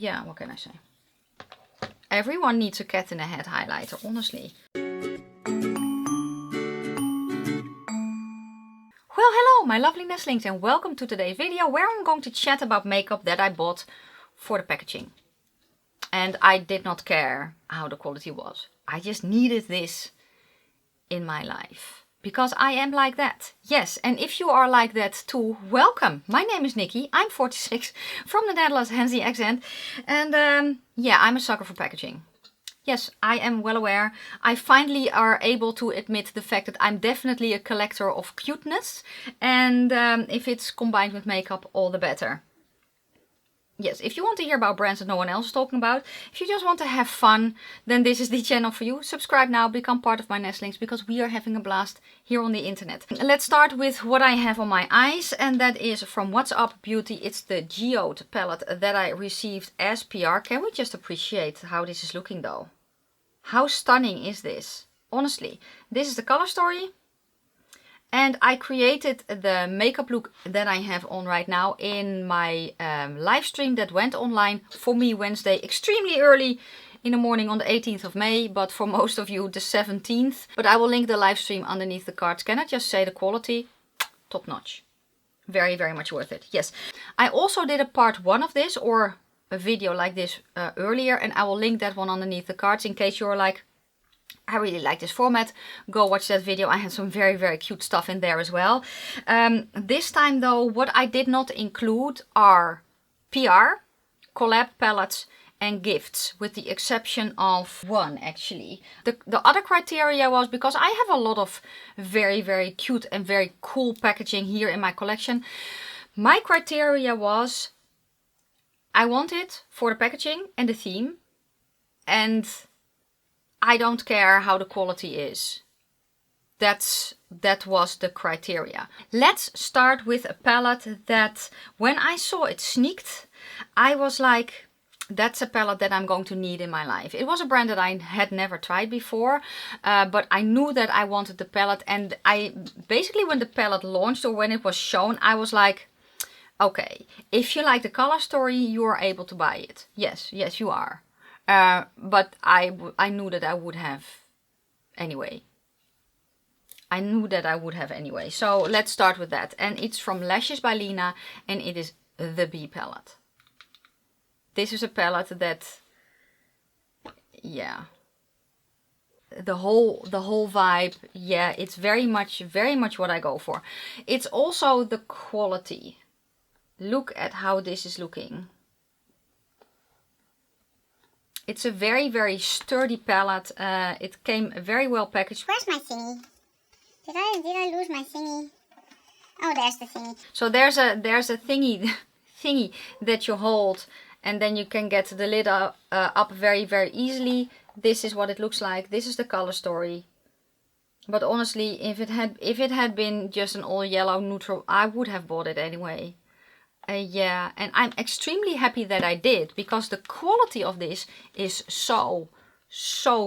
yeah, what can I say? Everyone needs a cat in a hat highlighter, honestly. Well, hello my lovely nestlings and welcome to today's video where I'm going to chat about makeup that I bought for the packaging. And I did not care how the quality was. I just needed this in my life. Because I am like that. Yes, and if you are like that too, welcome. My name is Nikki. I'm 46 from the Netherlands, hence the accent. And yeah, I'm a sucker for packaging. Yes, I am well aware. I finally are able to admit the fact that I'm definitely a collector of cuteness. And if it's combined with makeup, all the better. Yes, if you want to hear about brands that no one else is talking about, if you just want to have fun, then this is the channel for you. Subscribe now, become part of my nestlings, because we are having a blast here on the internet. Let's start with what I have on my eyes, and that is from What's Up Beauty. It's the Geode palette that I received as PR. Can we just appreciate how this is looking though? How stunning is this? Honestly, this is the color story. And I created the makeup look that I have on right now in my live stream that went online for me Wednesday extremely early in the morning on the 18th of May, but for most of you the 17th. But I will link the live stream underneath the cards. Can I just say the quality? Top notch. Very, very much worth it. Yes. I also did a part 1 of this or a video like this earlier, and I will link that one underneath the cards in case you're like, I really like this format. Go watch that video. I had some very, very cute stuff in there as well. This time though, what I did not include are PR, collab palettes and gifts, with the exception of one actually. The other criteria was, because I have a lot of very, very cute and very cool packaging here in my collection. My criteria was, I want it for the packaging and the theme, and I don't care how the quality is. That was the criteria. Let's start with a palette that when I saw it sneaked, I was like, that's a palette that I'm going to need in my life. It was a brand that I had never tried before, but I knew that I wanted the palette. And I basically, when the palette launched or when it was shown, I was like, okay, if you like the color story, you are able to buy it. Yes, yes, you are. But I knew that I would have anyway. I knew that I would have anyway. So let's start with that. And it's from Lashes by Lena, and it is the Bee palette. This is a palette that, yeah, the whole vibe, yeah, it's very much what I go for. It's also the quality. Look at how this is looking. It's a very, very sturdy palette. It came very well packaged. Where's my thingy? Did I lose my thingy? Oh, there's the thingy. So there's a thingy that you hold, and then you can get the lid up very, very easily. This is what it looks like. This is the color story. But honestly, if it had been just an all yellow neutral, I would have bought it anyway. Yeah, and I'm extremely happy that I did, because the quality of this is so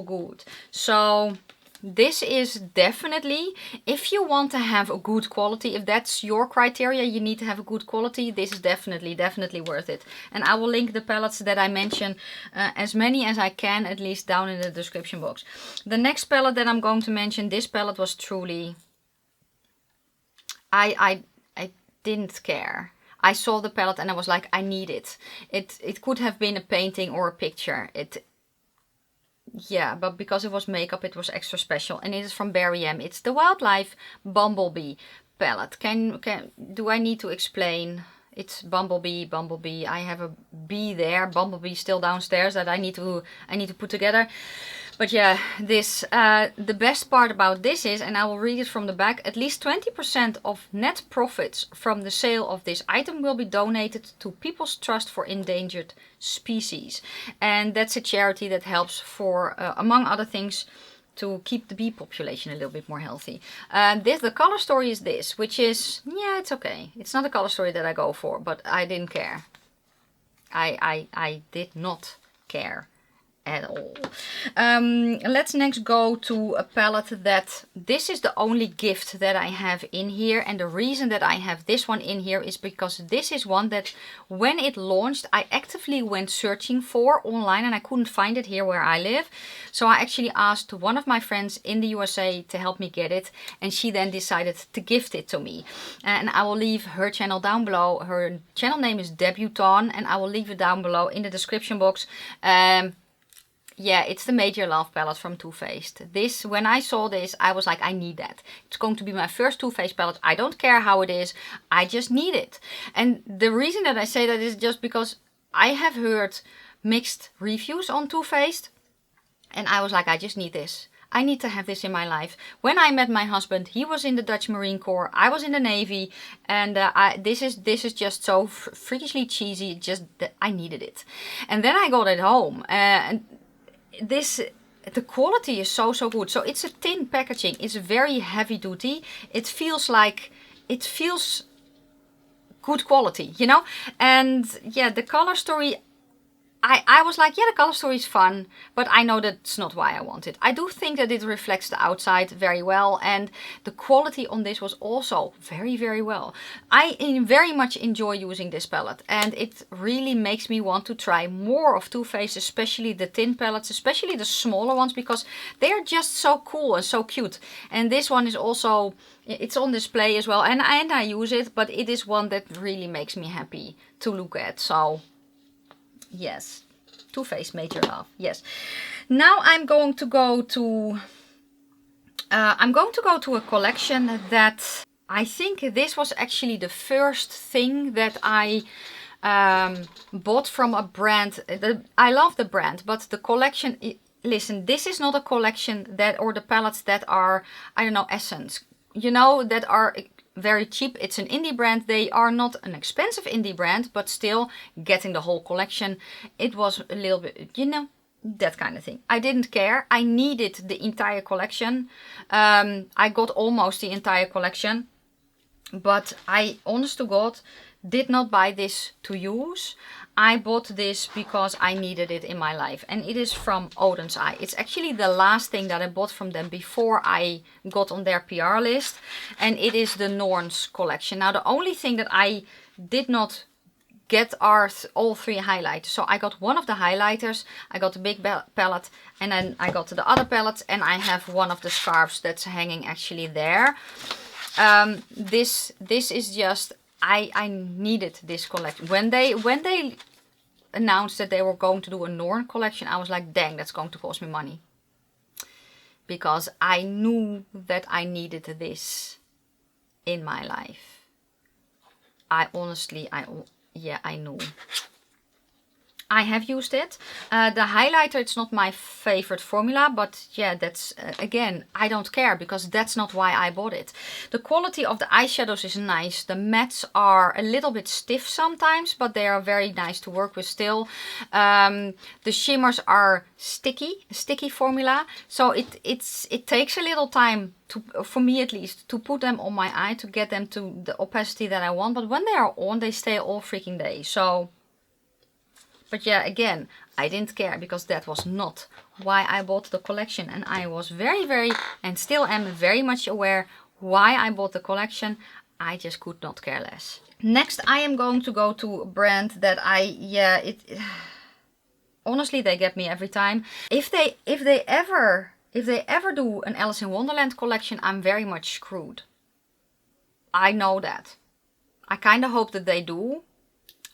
good. So this is definitely, if you want to have a good quality, if that's your criteria, you need to have a good quality, this is definitely worth it. And I will link the palettes that I mention, as many as I can, at least down in the description box. The next palette that I'm going to mention, this palette was truly, I didn't care. I saw the palette and I was like, I need it. It could have been a painting or a picture. Yeah, but because it was makeup, it was extra special. And it is from Barium. It's the Wildlife Bumblebee palette. Do I need to explain? It's Bumblebee. I have a bee there. Bumblebee still downstairs that I need to put together. But yeah, this the best part about this is, and I will read it from the back, at least 20% of net profits from the sale of this item will be donated to People's Trust for Endangered Species. And that's a charity that helps for, among other things, to keep the bee population a little bit more healthy. The color story is this, which is, yeah, it's okay. It's not a color story that I go for, but I didn't care. I did not care at all. Let's next go to a palette that this is the only gift that I have in here, and the reason that I have this one in here is because this is one that when it launched I actively went searching for online and I couldn't find it here where I live, so I actually asked one of my friends in the USA to help me get it, and she then decided to gift it to me. And I will leave her channel down below. Her channel name is Debutante, and I will leave it down below in the description box. Yeah, it's the Major Love palette from Too Faced. This, when I saw this, I was like, I need that. It's going to be my first Too Faced palette. I don't care how it is. I just need it. And the reason that I say that is just because I have heard mixed reviews on Too Faced. And I was like, I just need this. I need to have this in my life. When I met my husband, he was in the Dutch Marine Corps. I was in the Navy. And this is just so freakishly cheesy. Just I needed it. And then I got it home. And the quality is so good. So it's a tin packaging. It's very heavy duty. It feels good quality, you know. And yeah, the color story, I was like, yeah, the color story is fun, but I know that's not why I want it. I do think that it reflects the outside very well, and the quality on this was also very well. I very much enjoy using this palette, and it really makes me want to try more of Too Faced, especially the tin palettes, especially the smaller ones, because they are just so cool and so cute. And this one is also, it's on display as well, and I use it, but it is one that really makes me happy to look at. So yes, Too Faced Major Love. Yes. Now I'm going to go to a collection that I think this was actually the first thing that I bought from a brand. I love the brand, but the collection. Listen, this is not a collection that, or the palettes that are, I don't know, Essence. You know, that are very cheap. It's an indie brand. They are not an expensive indie brand, but still getting the whole collection, it was a little bit, you know, that kind of thing. I didn't care. I needed the entire collection. I got almost the entire collection, but I, honest to God, did not buy this to use. I bought this because I needed it in my life, and it is from Odin's Eye. It's actually the last thing that I bought from them before I got on their PR list, and it is the Norns collection. Now, the only thing that I did not get are all three highlighters. So I got one of the highlighters, I got the big palette, and then I got the other palettes, and I have one of the scarves that's hanging actually there. This is just, I needed this collection. When they announced that they were going to do a Norn collection, I was like, dang, that's going to cost me money. Because I knew that I needed this in my life. I knew. I have used it. The highlighter, it's not my favorite formula, but yeah, that's again, I don't care because that's not why I bought it. The quality of the eyeshadows is nice. The mattes are a little bit stiff sometimes, but they are very nice to work with still. The shimmers are sticky formula, so it takes a little time to, for me at least, to put them on my eye to get them to the opacity that I want. But when they are on, they stay all freaking day. So. But yeah, again, I didn't care because that was not why I bought the collection. And I was very, and still am very much aware why I bought the collection. I just could not care less. Next, I am going to go to a brand that honestly, they get me every time. If they ever do an Alice in Wonderland collection, I'm very much screwed. I know that. I kind of hope that they do.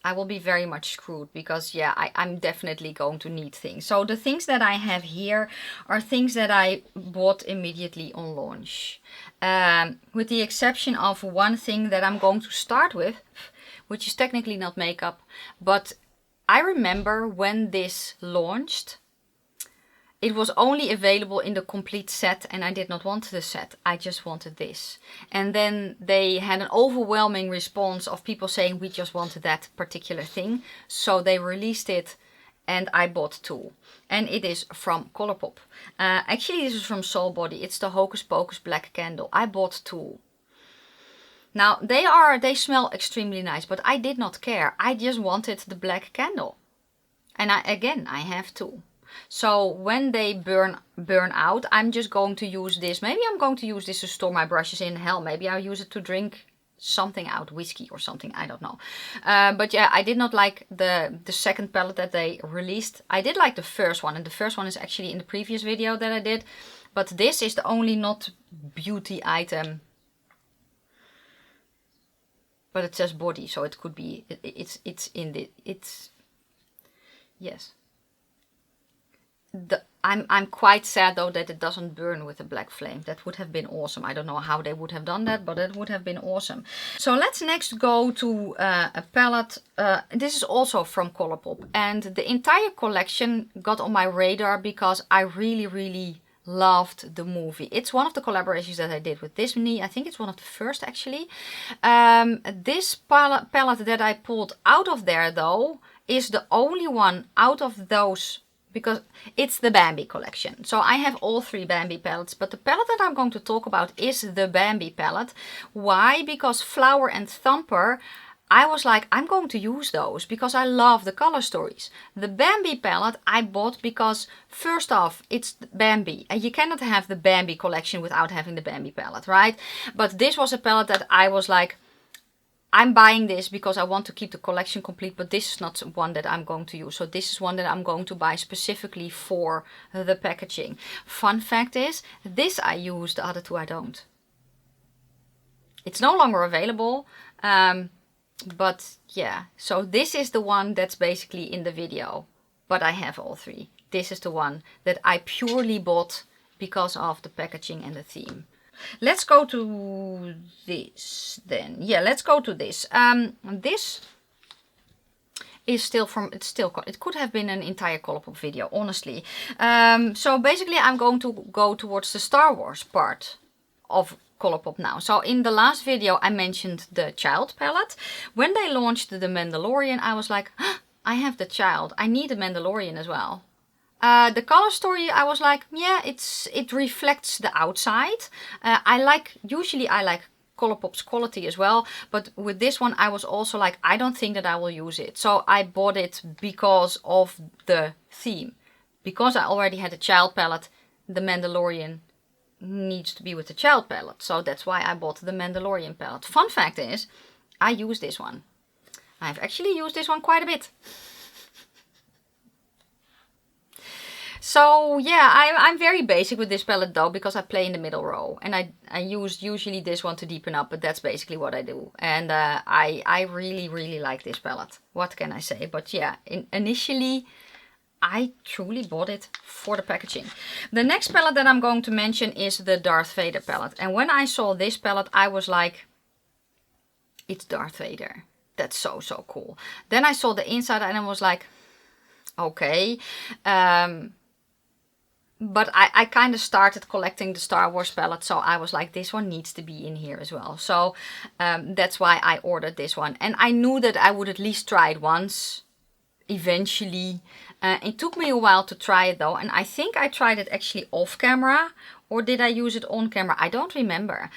I will be very much screwed because yeah, I'm definitely going to need things. So the things that I have here are things that I bought immediately on launch. With the exception of one thing that I'm going to start with, which is technically not makeup. But I remember when this launched, it was only available in the complete set and I did not want the set. I just wanted this. And then they had an overwhelming response of people saying we just wanted that particular thing. So they released it and I bought two. And it is from Colourpop. Actually, this is from Soul Body. It's the Hocus Pocus Black Candle. I bought two. Now, they smell extremely nice, but I did not care. I just wanted the black candle. And I have two. So when they burn out, I'm just going to use this. Maybe I'm going to use this to store my brushes in. Hell, maybe I'll use it to drink something out, whiskey or something, I don't know. But yeah, I did not like the second palette that they released. I did like the first one, and the first one is actually in the previous video that I did. But this is the only not beauty item. But it says body, so it could be, yes. I'm quite sad though that it doesn't burn with a black flame. That would have been awesome. I don't know how they would have done that, but it would have been awesome. So let's next go to a palette. This is also from Colourpop, and the entire collection got on my radar because I really loved the movie. It's one of the collaborations that I did with Disney. I think it's one of the first actually. This palette that I pulled out of there though is the only one out of those, because it's the Bambi collection. So I have all 3 Bambi palettes, but the palette that I'm going to talk about is the Bambi palette. Why? Because Flower and Thumper, I was like, I'm going to use those because I love the color stories. The Bambi palette I bought because first off, it's Bambi. And you cannot have the Bambi collection without having the Bambi palette, right? But this was a palette that I was like, I'm buying this because I want to keep the collection complete, but this is not one that I'm going to use. So this is one that I'm going to buy specifically for the packaging. Fun fact is, this I use, the other 2 I don't. It's no longer available. But yeah, so this is the one that's basically in the video, but I have all 3. This is the one that I purely bought because of the packaging and the theme. Let's go to this then. Yeah, let's go to this. This is still from, it could have been an entire Colourpop video, honestly. So basically I'm going to go towards the Star Wars part of Colourpop now. So in the last video I mentioned the Child palette. When they launched the Mandalorian, I was like, I have the Child, I need a Mandalorian as well. The color story, I was like, yeah, it reflects the outside. Usually I like Colourpop's quality as well, but with this one I was also like, I don't think that I will use it. So I bought it because of the theme. Because I already had a Child palette, the Mandalorian needs to be with the Child palette. So that's why I bought the Mandalorian palette. Fun fact is, I use this one. I've actually used this one quite a bit. So yeah, I'm very basic with this palette though, because I play in the middle row. And I use usually this one to deepen up, but that's basically what I do. And I really like this palette. What can I say? But yeah, initially I truly bought it for the packaging. The next palette that I'm going to mention is the Darth Vader palette. And when I saw this palette, I was like, it's Darth Vader. That's so cool. Then I saw the inside and I was like, okay. But I kind of started collecting the Star Wars palette, so I was like, this one needs to be in here as well. So that's why I ordered this one. And I knew that I would at least try it once, eventually. It took me a while to try it though, and I think I tried it actually off camera, or did I use it on camera? I don't remember.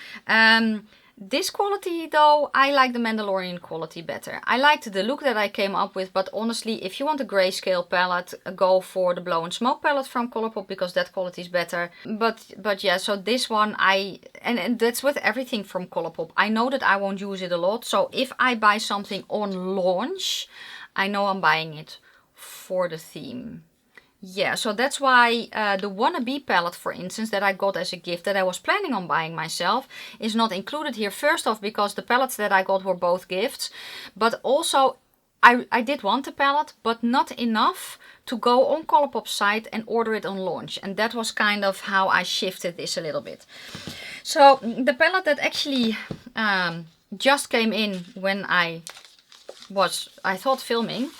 This quality though, I like the Mandalorian quality better. I liked the look that I came up with, but honestly, if you want a grayscale palette, go for the Blow and Smoke palette from Colourpop, because that quality is better. But yeah, so this one, and that's with everything from Colourpop. I know that I won't use it a lot, so if I buy something on launch, I know I'm buying it for the theme. Yeah, so that's why the Wannabe palette, for instance, that I got as a gift that I was planning on buying myself is not included here. First off, because the palettes that I got were both gifts. But also, I did want the palette, but not enough to go on Colourpop's site and order it on launch. And that was kind of how I shifted this a little bit. So the palette that actually just came in when I thought filming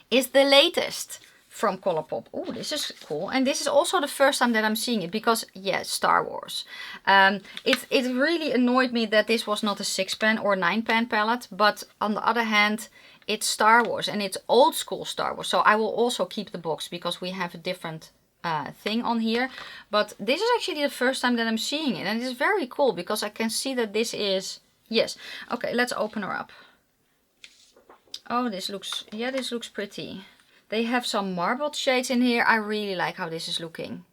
is the latest from Colourpop. Oh, this is cool. And this is also the first time that I'm seeing it because, yeah, Star Wars. It really annoyed me that this was not a 6-pan or 9-pan palette. But on the other hand, it's Star Wars and it's old school Star Wars. So I will also keep the box because we have a different thing on here. But this is actually the first time that I'm seeing it. And it's very cool because I can see that this is... Yes. Okay, let's open her up. Oh, this looks... Yeah, this looks pretty. They have some marbled shades in here. I really like how this is looking.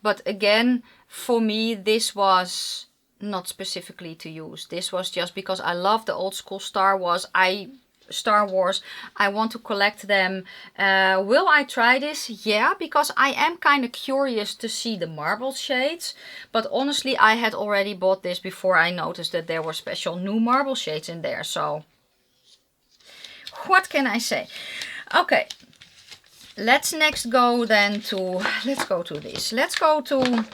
But again, for me, this was not specifically to use. This was just because I love the old school Star Wars. I want to collect them. Will I try this? Yeah, because I am kind of curious to see the marble shades. But honestly, I had already bought this before I noticed that there were special new marble shades in there. So what can I say? Okay, let's next go then to, let's go to this. Let's go to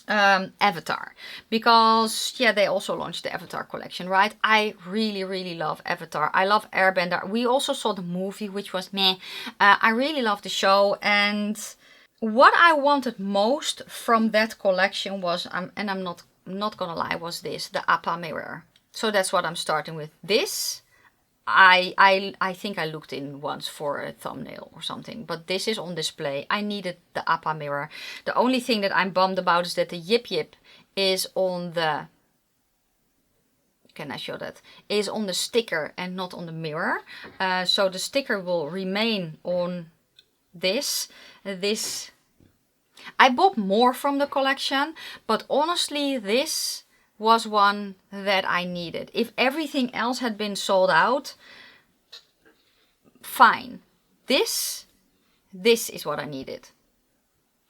Avatar, because yeah, they also launched the Avatar collection, right? I really love Avatar. I love Airbender. We also saw the movie, which was meh. I really love the show, and what I wanted most from that collection was, and I'm not gonna lie, was this, the Appa mirror. So that's what I'm starting with. This I think I looked in once for a thumbnail or something, but this is on display. I needed the Appa mirror. The only thing that I'm bummed about is that the Yip Yip is on the, can I show that? Is on the sticker and not on the mirror. So the sticker will remain on this. I bought more from the collection, but honestly this was one that I needed. If everything else had been sold out, fine. This is what I needed.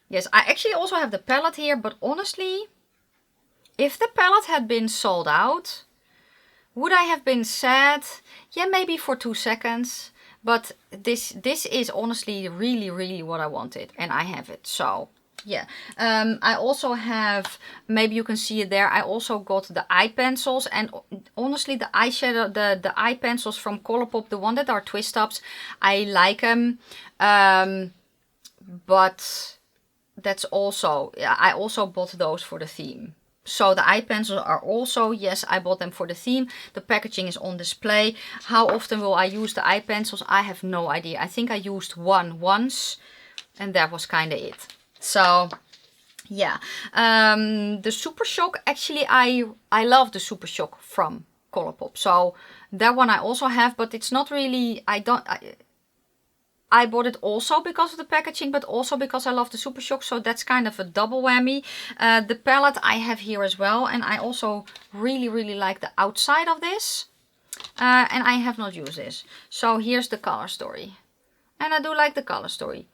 Yes, I actually also have the palette here, but honestly, if the palette had been sold out, would I have been sad? Yeah, maybe for 2 seconds. But this is honestly really what I wanted, and I have it. So yeah, I also have, maybe you can see it there, I also got the eye pencils, and honestly the eyeshadow, the eye pencils from Colourpop, the one that are twist ups, I like them, but that's also, I also bought those for the theme. So the eye pencils are also, yes, I bought them for the theme. The packaging is on display. How often will I use the eye pencils? I have no idea. I think I used one once, and that was kind of it. So yeah, the Super Shock, actually I love the Super Shock from Colourpop. So that one I also have, but it's not really, I bought it also because of the packaging, but also because I love the Super Shock. So that's kind of a double whammy. The palette I have here as well. And I also really like the outside of this. And I have not used this. So here's the color story. And I do like the color story.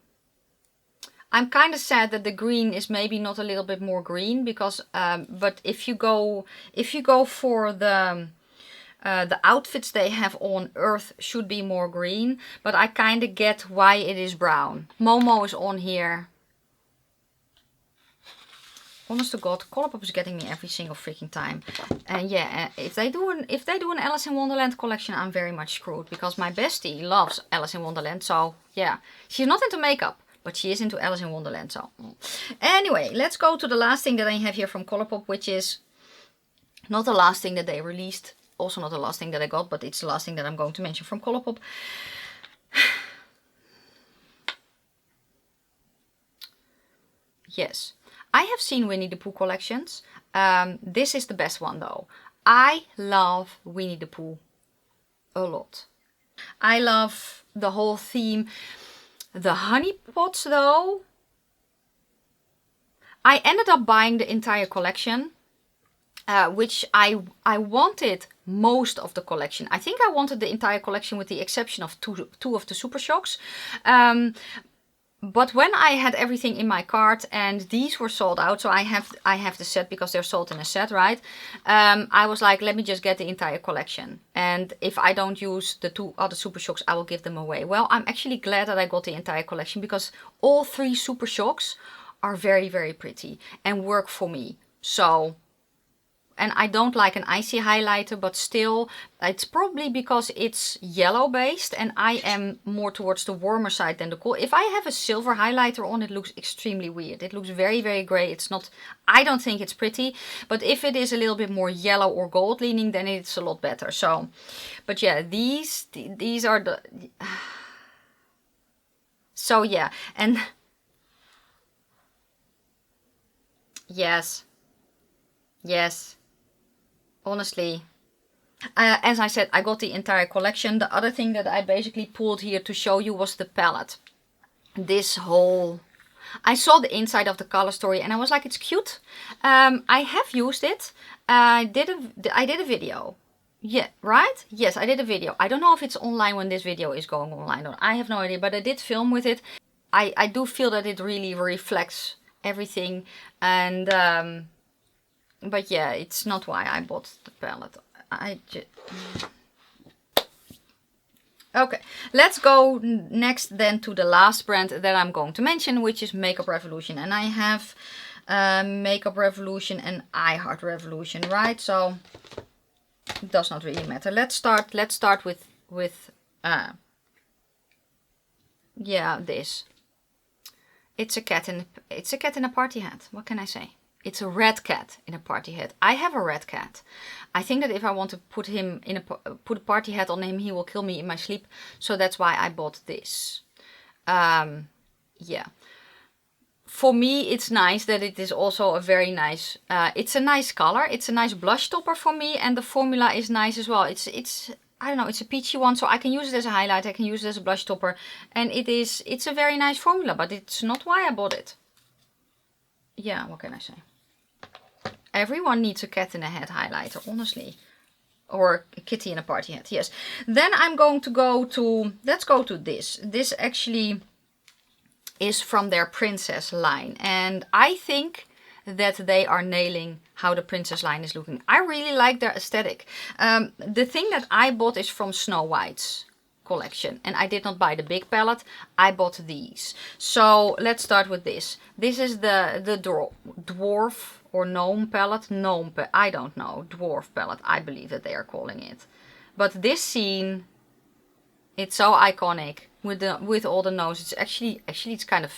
I'm kind of sad that the green is maybe not a little bit more green, because but if you go for the outfits they have on, Earth should be more green, but I kind of get why it is brown. Momo is on here. Honest to God, Colourpop is getting me every single freaking time. And yeah, if they do an Alice in Wonderland collection, I'm very much screwed, because my bestie loves Alice in Wonderland. So yeah, she's not into makeup, but she is into Alice in Wonderland. So anyway, let's go to the last thing that I have here from Colourpop, which is not the last thing that they released. Also not the last thing that I got, but it's the last thing that I'm going to mention from Colourpop. Yes, I have seen Winnie the Pooh collections. This is the best one though. I love Winnie the Pooh a lot. I love the whole theme. The honey pots though, I ended up buying the entire collection, which I wanted most of the collection. I think I wanted the entire collection with the exception of two of the Super Shocks. But when I had everything in my cart and these were sold out, so I have the set because they're sold in a set, right? I was like, let me just get the entire collection. And if I don't use the 2 other Super Shocks, I will give them away. Well, I'm actually glad that I got the entire collection, because all 3 Super Shocks are very pretty and work for me. So, and I don't like an icy highlighter, but still, it's probably because it's yellow based and I am more towards the warmer side than the cool. If I have a silver highlighter on, it looks extremely weird. It looks very grey. It's not, I don't think it's pretty, but if it is a little bit more yellow or gold leaning, then it's a lot better. So, but yeah, these are the, so yeah, and yes. Honestly, As I said, I got the entire collection. The other thing that I basically pulled here to show you was the palette. This whole... I saw the inside of the color story and I was like, it's cute. I have used it. I did a video. Yeah, right? Yes, I did a video. I don't know if it's online when this video is going online or I have no idea, but I did film with it. I do feel that it really reflects everything. And, but yeah, it's not why I bought the palette. Okay, let's go next then to the last brand that I'm going to mention, which is Makeup Revolution. And I have Makeup Revolution and I Heart Revolution, right? So it does not really matter. Let's start with yeah, this. It's a cat in a party hat. What can I say? It's a red cat in a party hat. I have a red cat. I think that if I want to put him in put a party hat on him, he will kill me in my sleep. So that's why I bought this. Yeah. For me, it's nice that it is also a very nice. It's a nice color. It's a nice blush topper for me, and the formula is nice as well. It's I don't know. It's a peachy one, so I can use it as a highlight. I can use it as a blush topper, and it's a very nice formula. But it's not why I bought it. Yeah. What can I say? Everyone needs a cat in a hat highlighter, honestly. Or a kitty in a party hat, yes. Then I'm going to go to, let's go to this. This actually is from their princess line. And I think that they are nailing how the princess line is looking. I really like their aesthetic. The thing that I bought is from Snow White's collection. And I did not buy the big palette. I bought these. So let's start with this. This is the Dwarf or gnome palette. I don't know. Dwarf palette, I believe that they are calling it. But this scene, it's so iconic with all the nose. It's actually it's kind of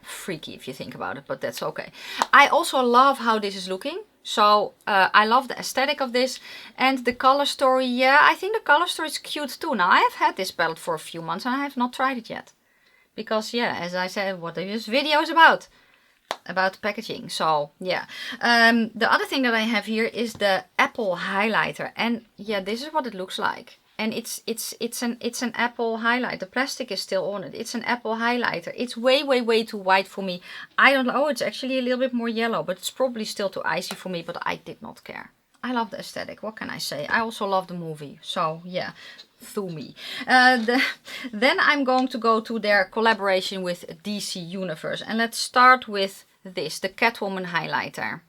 freaky if you think about it, but that's okay. I also love how this is looking. So I love the aesthetic of this and the color story. Yeah, I think the color story is cute too. Now I have had this palette for a few months and I have not tried it yet. Because yeah, as I said, what this video is about packaging. So yeah, the other thing that I have here is the apple highlighter, and yeah, this is what it looks like. And it's an apple highlight. The plastic is still on it. It's an apple highlighter. It's way too white for me. I don't know. It's actually a little bit more yellow, but it's probably still too icy for me. But I did not care. I love the aesthetic. What can I say? I also love the movie. So yeah, through me. Then I'm going to go to their collaboration with DC Universe. And let's start with this, the Catwoman highlighter.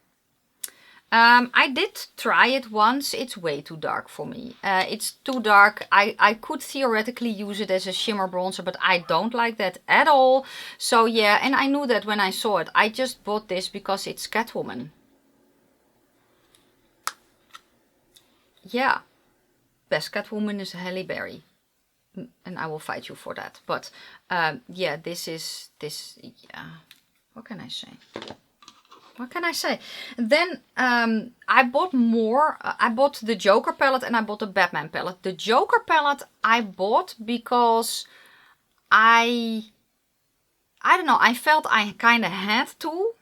I did try it once. It's way too dark for me. It's too dark. I could theoretically use it as a shimmer bronzer, but I don't like that at all. So yeah, and I knew that when I saw it. I just bought this because it's Catwoman. Yeah. Best Catwoman is Halle Berry. And I will fight you for that. But yeah, yeah. What can I say? What can I say? Then I bought more. I bought the Joker palette and I bought the Batman palette. The Joker palette I bought because I don't know. I felt I kind of had to.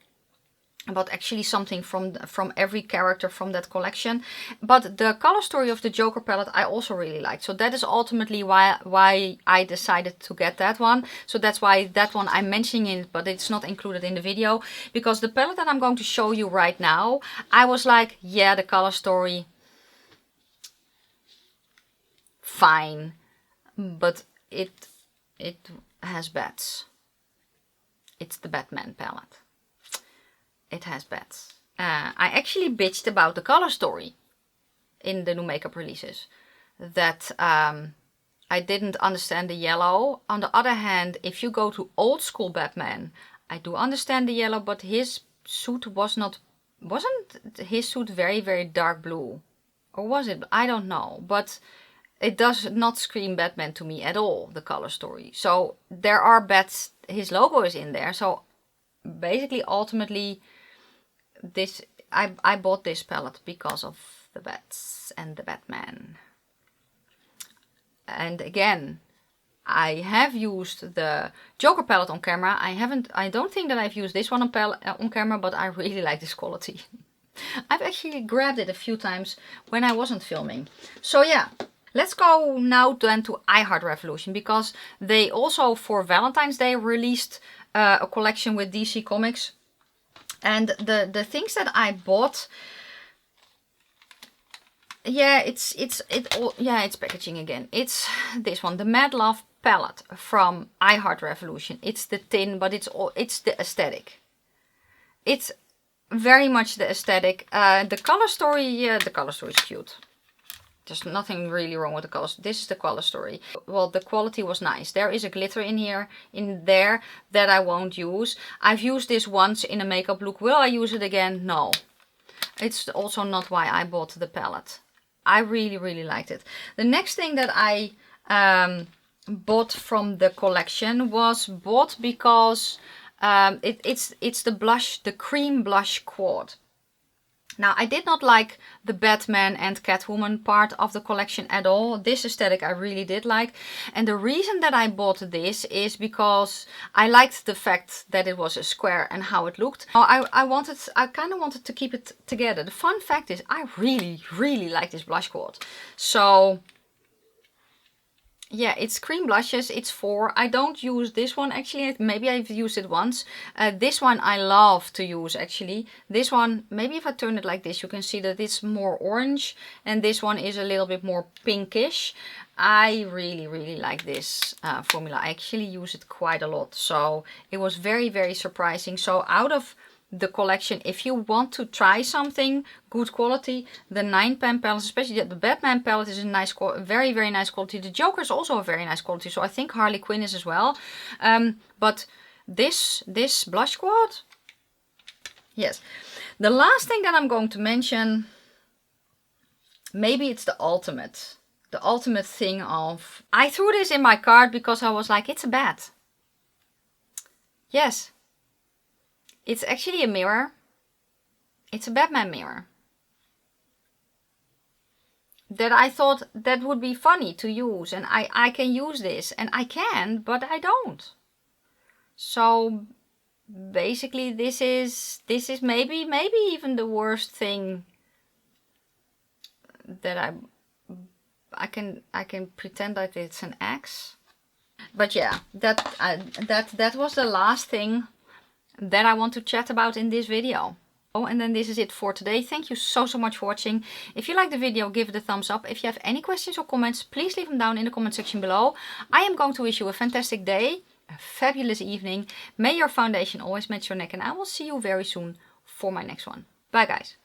But actually something from every character from that collection. But the color story of the Joker palette I also really liked. So that is ultimately why I decided to get that one. So that's why that one I'm mentioning it, but it's not included in the video. Because the palette that I'm going to show you right now, I was like, yeah, the color story, fine. But it has bats. It's the Batman palette. It has bats. I actually bitched about the color story in the new makeup releases. That I didn't understand the yellow. On the other hand, if you go to old school Batman, I do understand the yellow, but his suit wasn't his suit very dark blue? Or was it? I don't know. But it does not scream Batman to me at all, the color story. So there are bats, his logo is in there. So basically, ultimately, I bought this palette because of the bats and the Batman. And again, I have used the Joker palette on camera. I don't think that I've used this one on camera, but I really like this quality. I've actually grabbed it a few times when I wasn't filming. So yeah, let's go now then to iHeart Revolution, because they also for Valentine's Day released a collection with DC Comics. And the things that I bought, yeah, it's packaging again. It's this one, the Mad Love palette from iHeart Revolution. It's the tin, but it's the aesthetic. It's very much the aesthetic. The color story, yeah, the color story is cute. There's nothing really wrong with the colors. This is the color story. Well, the quality was nice. There is a glitter in there that I won't use. I've used this once in a makeup look. Will I use it again? No. It's also not why I bought the palette. I really, really liked it. The next thing that I bought from the collection was bought because it's the blush, the cream blush quad. Now, I did not like the Batman and Catwoman part of the collection at all. This aesthetic I really did like. And the reason that I bought this is because I liked the fact that it was a square and how it looked. I kind of wanted to keep it together. The fun fact is I really, really like this blush quad. So yeah, it's cream blushes. It's 4. I don't use this one actually. Maybe I've used it once. This one I love to use actually. This one, maybe if I turn it like this, you can see that it's more orange. And this one is a little bit more pinkish. I really, really like this formula. I actually use it quite a lot. So it was very, very surprising. So out of the collection, if you want to try something good quality, the 9-pan palette, especially the Batman palette, is a nice, very, very nice quality. The Joker is also a very nice quality, so I think Harley Quinn is as well. But this blush quad, yes. The last thing that I'm going to mention, maybe it's the ultimate thing of, I threw this in my cart because I was like, it's a bat. Yes. It's actually a mirror. It's a Batman mirror. That I thought that would be funny to use. And I can use this. And I can, but I don't. So basically this is maybe even the worst thing that I can pretend that it's an axe. But yeah, that was the last thing that I want to chat about in this video. Oh, and then this is it for today. Thank you so much for watching. If you like the video, give it a thumbs up. If you have any questions or comments, please leave them down in the comment section below. I am going to wish you a fantastic day, a fabulous evening. May your foundation always match your neck, and I will see you very soon for my next one. Bye guys.